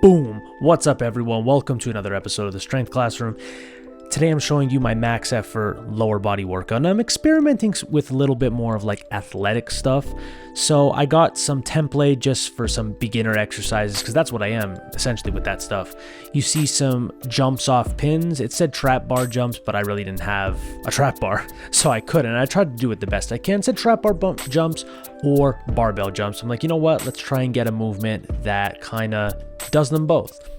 Boom! What's up, everyone? Welcome to another episode of the Strength Classroom. Today I'm showing you my max effort lower body workout, and I'm experimenting with a little bit more of like athletic stuff. So I got some template just for some beginner exercises, because that's what I am essentially with that stuff. You see some jumps off pins. It said trap bar jumps, but I really didn't have a trap bar, so I couldn't. I tried to do it the best I can. It said trap bar jumps or barbell jumps. I'm like, you know what? Let's try and get a movement that kind of does them both.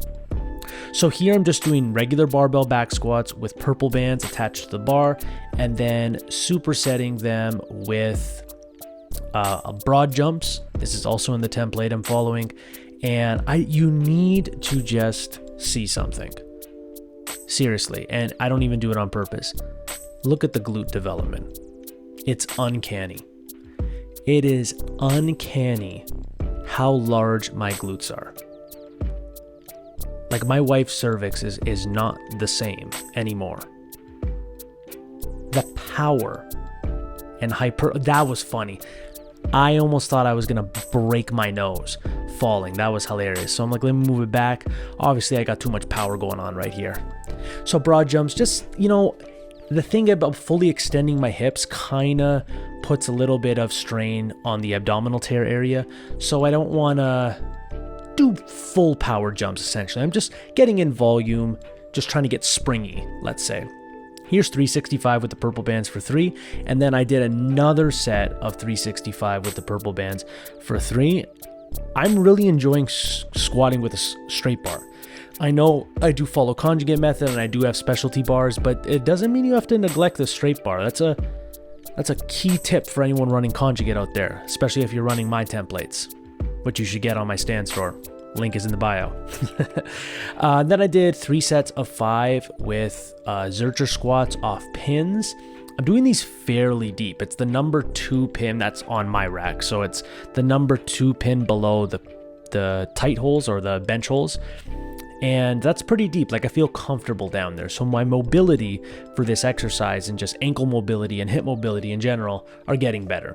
So here I'm just doing regular barbell back squats with purple bands attached to the bar, and then supersetting them with broad jumps. This is also in the template I'm following, and you need to just see something. Seriously, and I don't even do it on purpose. Look at the glute development. It's uncanny. It is uncanny how large my glutes are. Like, my wife's cervix is not the same anymore. The power and that was funny. I almost thought I was gonna break my nose falling. That was hilarious. So I'm like, let me move it back. Obviously I got too much power going on right here. So broad jumps, just, the thing about fully extending my hips kinda puts a little bit of strain on the abdominal tear area. So I don't wanna do full power jumps. Essentially, I'm just getting in volume, just trying to get springy, let's say. Here's 365 with the purple bands for 3, and then I did another set of 365 with the purple bands for 3. I'm really enjoying squatting with a straight bar. I know I do follow conjugate method and I do have specialty bars, but it doesn't mean you have to neglect the straight bar. That's a key tip for anyone running conjugate out there, especially if you're running my templates, which you should get on my stand store. Link is in the bio. Then I did 3 sets of 5 with Zercher squats off pins. I'm doing these fairly deep. It's the number 2 pin that's on my rack. So it's the number 2 pin below the tight holes or the bench holes. And that's pretty deep. Like, I feel comfortable down there. So my mobility for this exercise and just ankle mobility and hip mobility in general are getting better.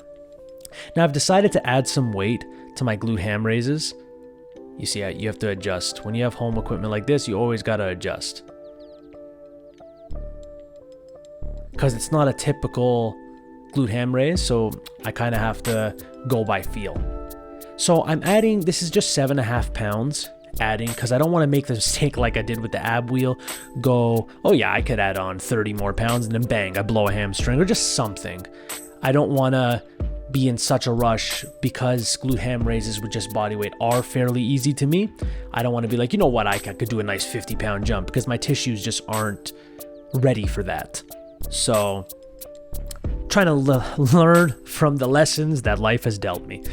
Now I've decided to add some weight to my glute ham raises. You see, you have to adjust. When you have home equipment like this, you always got to adjust. Because it's not a typical glute ham raise, so I kind of have to go by feel. So I'm adding, this is just 7.5 pounds adding, because I don't want to make the mistake like I did with the ab wheel. Go, oh yeah, I could add on 30 more pounds, and then bang, I blow a hamstring or just something. I don't want to be in such a rush, because glute ham raises with just body weight are fairly easy to me. I don't want to be like, you know what, I could do a nice 50-pound jump, because my tissues just aren't ready for that. So trying to learn from the lessons that life has dealt me.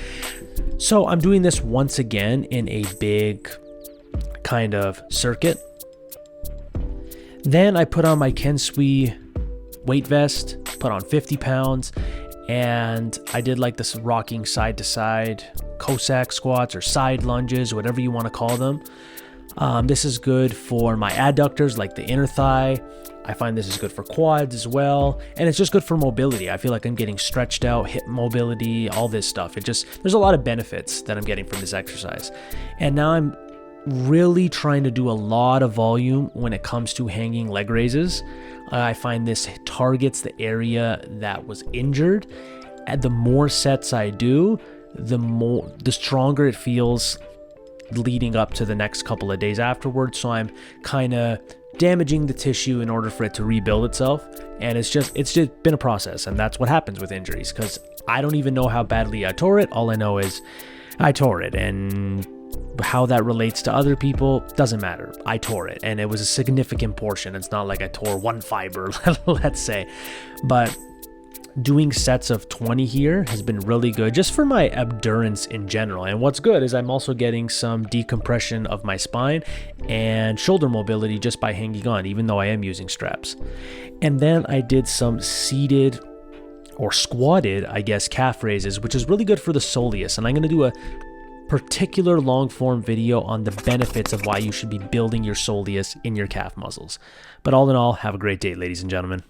So I'm doing this once again in a big kind of circuit. Then I put on my Kensui weight vest, put on 50 pounds, and I did like this rocking side to side Cossack squats or side lunges, whatever you want to call them. This is good for my adductors, like the inner thigh. I find this is good for quads as well. And it's just good for mobility. I feel like I'm getting stretched out, hip mobility, all this stuff. There's a lot of benefits that I'm getting from this exercise. And now I'm really trying to do a lot of volume when it comes to hanging leg raises. I find this targets the area that was injured. And the more sets I do, the stronger it feels leading up to the next couple of days afterwards. So I'm kind of damaging the tissue in order for it to rebuild itself. And it's just been a process. And that's what happens with injuries, because I don't even know how badly I tore it. All I know is I tore it, and how that relates to other people doesn't matter. I tore it, and it was a significant portion. It's not like I tore one fiber, let's say. But doing sets of 20 here has been really good just for my endurance in general. And what's good is I'm also getting some decompression of my spine and shoulder mobility just by hanging on, even though I am using straps. And then I did some seated or squatted, I guess, calf raises, which is really good for the soleus. And I'm going to do a particular long form video on the benefits of why you should be building your soleus in your calf muscles. But all in all, have a great day, ladies and gentlemen.